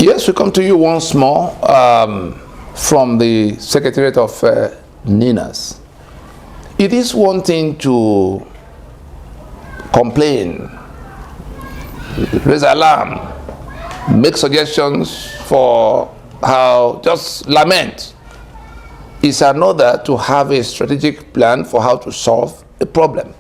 Yes, we come to you once more from the Secretariat of NINAS. It is one thing to complain, raise alarm, make suggestions for how, just lament. It's another to have a strategic plan for how to solve a problem.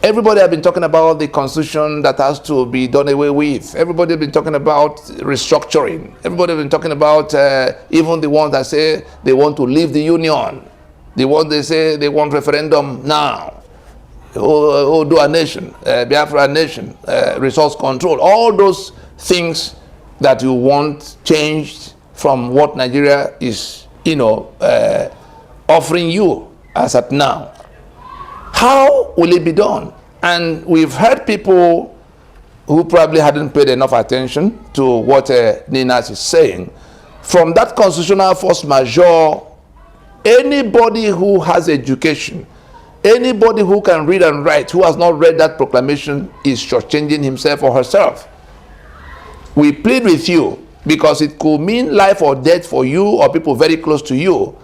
Everybody has been talking about the constitution that has to be done away with. Everybody has been talking about restructuring. Everybody has been talking about even the ones that say they want to leave the union. The ones they say they want referendum now. Do a nation, Biafra nation, resource control. All those things that you want changed from what Nigeria is, offering you as at now. How will it be done? And we've heard people who probably hadn't paid enough attention to what NINAS is saying. From that constitutional force majeure, anybody who has education, anybody who can read and write, who has not read that proclamation is shortchanging himself or herself. We plead with you because it could mean life or death for you or people very close to you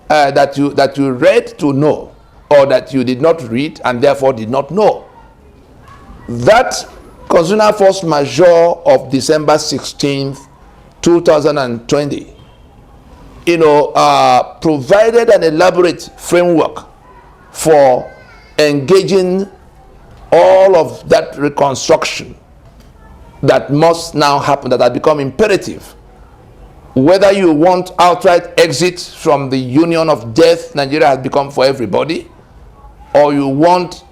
that you read to know, or that you did not read and therefore did not know. That constitutional force majeure of December 16th, 2020, provided an elaborate framework for engaging all of that reconstruction that must now happen, that has become imperative. Whether you want outright exit from the union of death Nigeria has become for everybody, or you want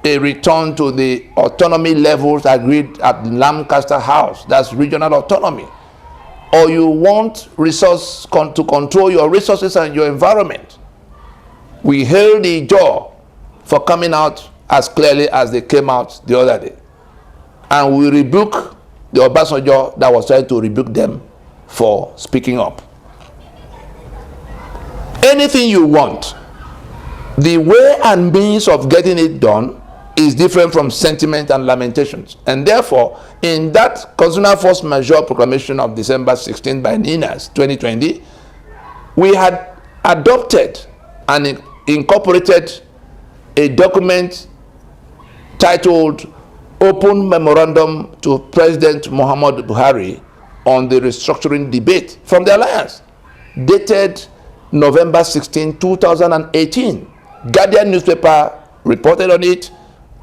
a return to the autonomy levels agreed at Lancaster House, that's regional autonomy, or you want to control your resources and your environment. We hail the jaw for coming out as clearly as they came out the other day. And we rebuke the Obasanjo that was trying to rebuke them for speaking up. Anything you want, the way and means of getting it done is different from sentiment and lamentations. And therefore, in that constitutional force majeure proclamation of December 16 by NINAS 2020, we had adopted and incorporated a document titled Open Memorandum to President MUHAMMADU BUHARI on the restructuring debate from the Alliance, dated November 16, 2018. Guardian newspaper reported on it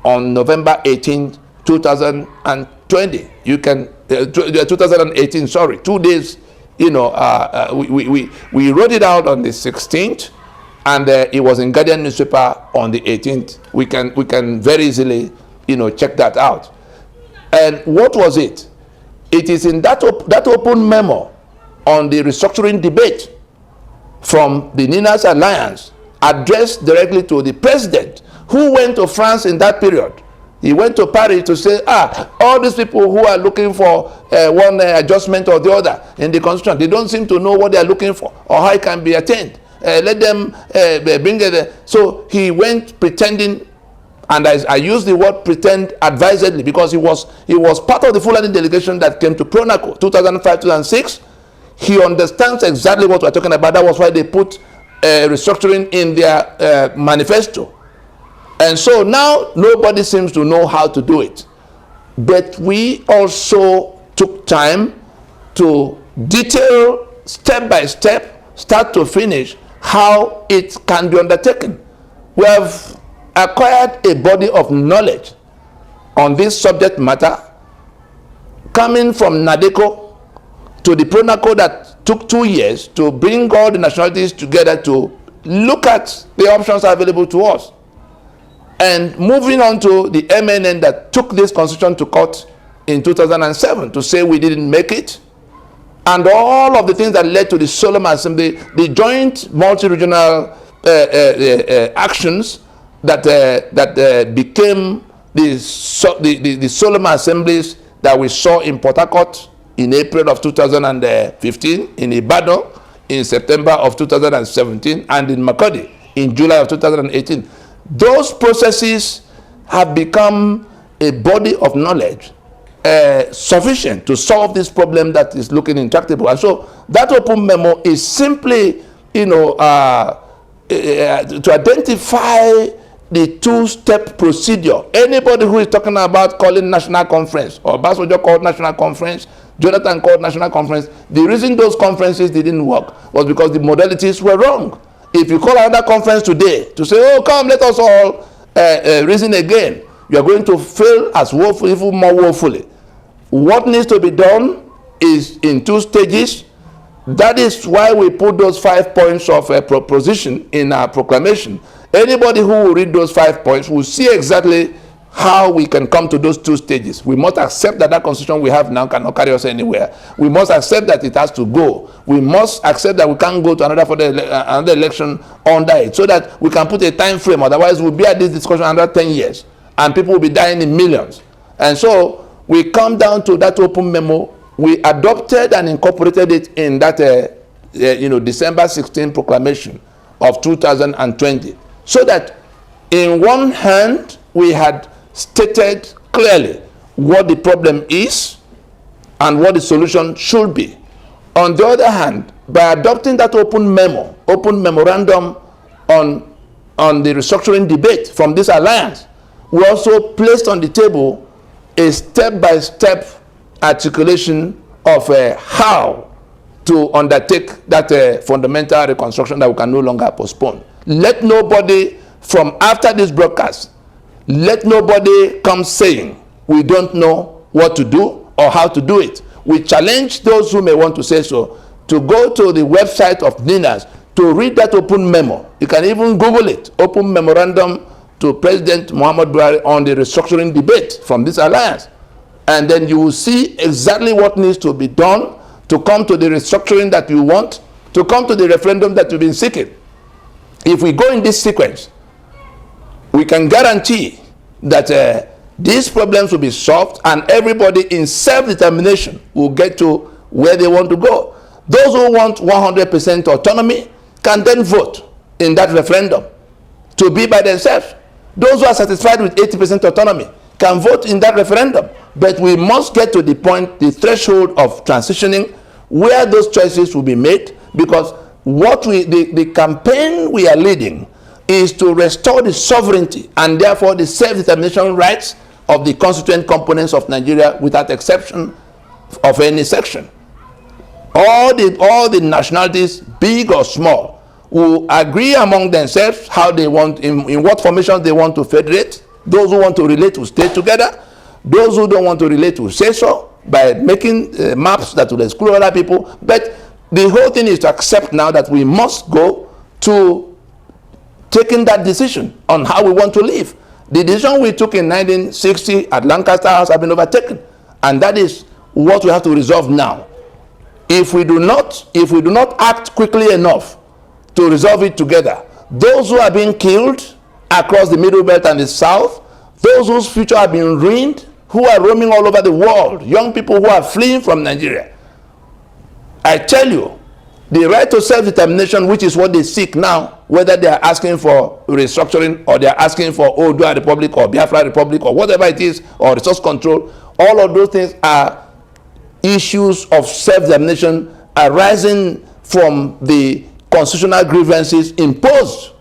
on November 18, 2020. 2018, sorry, 2 days. We wrote it out on the 16th, and it was in Guardian newspaper on the 18th. We can very easily, check that out. And what was it? It is in that open memo on the restructuring debate from the NINAS Alliance, addressed directly to the president, who went to France in that period. He went to Paris to say, all these people who are looking for one adjustment or the other in the constitution, they don't seem to know what they are looking for or how it can be attained. Let them bring it. So he went pretending, and I use the word pretend advisedly, because he was part of the Fulani delegation that came to Pronaco 2005-2006. He understands exactly what we're talking about. That was why they put restructuring in their manifesto. And so now nobody seems to know how to do it. But we also took time to detail step by step, start to finish, how it can be undertaken. We have acquired a body of knowledge on this subject matter, coming from NADECO to the Pronaco that took 2 years to bring all the nationalities together to look at the options available to us, and moving on to the MNN that took this constitution to court in 2007 to say we didn't make it, and all of the things that led to the Solemn Assembly, the joint multi-regional actions that became the Solemn Assemblies that we saw in Port Harcourt in April of 2015, in Ibadan in September of 2017, and in Makurdi in July of 2018. Those processes have become a body of knowledge sufficient to solve this problem that is looking intractable. And so that open memo is simply, to identify the two-step procedure. Anybody who is talking about calling national conference, or Basojo called national conference, Jonathan called national conference, the reason those conferences didn't work was because the modalities were wrong. If you call another conference today to say, oh, come, let us all reason again, you are going to fail as woefully, even more woefully. What needs to be done is in two stages. That is why we put those 5 points of proposition in our proclamation. Anybody who will read those 5 points will see exactly how we can come to those two stages. We must accept that that constitution we have now cannot carry us anywhere. We must accept that it has to go. We must accept that we can't go to another election under it, so that we can put a time frame. Otherwise, we'll be at this discussion under 10 years, and people will be dying in millions. And so we come down to that open memo. We adopted and incorporated it in that December 16 proclamation of 2020, so that in one hand we had stated clearly what the problem is and what the solution should be. On the other hand, by adopting that open memorandum on the restructuring debate from this alliance, we also placed on the table a step-by-step articulation of how to undertake that fundamental reconstruction that we can no longer postpone. Let nobody from after this broadcast, let nobody come saying we don't know what to do or how to do it. We challenge those who may want to say so to go to the website of NINAS to read that open memo. You can even Google it, open memorandum to President MUHAMMADU on the restructuring debate from this alliance. And then you will see exactly what needs to be done to come to the restructuring that you want, to come to the referendum that you've been seeking. If we go in this sequence, we can guarantee that these problems will be solved and everybody in self-determination will get to where they want to go. Those who want 100% autonomy can then vote in that referendum to be by themselves. Those who are satisfied with 80% autonomy can vote in that referendum. But we must get to the point, the threshold of transitioning, where those choices will be made, because what the campaign we are leading is to restore the sovereignty and therefore the self-determination rights of the constituent components of Nigeria without exception of any section. All the nationalities, big or small, will agree among themselves how they want, in what formations they want to federate. Those who want to relate will stay together. Those who don't want to relate will say so by making maps that will exclude other people. But the whole thing is to accept now that we must go to taking that decision on how we want to live. The decision we took in 1960 at Lancaster House has been overtaken, and that is what we have to resolve now. If we do not act quickly enough to resolve it together, those who are being killed across the Middle Belt and the South, those whose future have been ruined, who are roaming all over the world, young people who are fleeing from Nigeria, I tell you, the right to self-determination, which is what they seek now, whether they are asking for restructuring or they are asking for Oodua Republic or Biafra Republic or whatever it is, or resource control, all of those things are issues of self-determination arising from the constitutional grievances imposed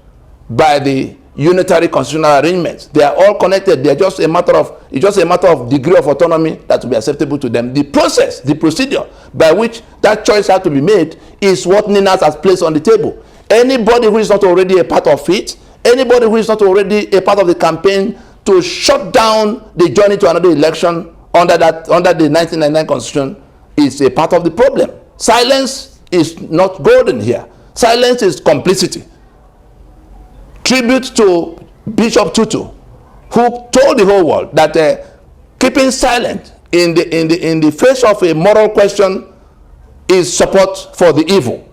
by the unitary constitutional arrangements. They are all connected. They are just a matter of degree of autonomy that will be acceptable to them. The process, the procedure by which that choice has to be made is what NINAS has placed on the table. Anybody who is not already a part of it, anybody who is not already a part of the campaign to shut down the journey to another election under the 1999 constitution is a part of the problem. Silence is not golden here. Silence is complicity. Tribute to Bishop Tutu, who told the whole world that keeping silent in the face of a moral question is support for the evil.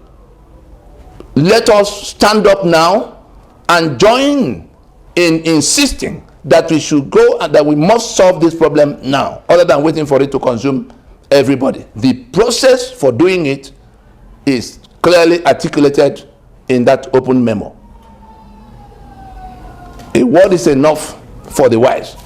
Let us stand up now and join in insisting that we should go and that we must solve this problem now, other than waiting for it to consume everybody. The process for doing it is clearly articulated in that open memo. A word is enough for the wise.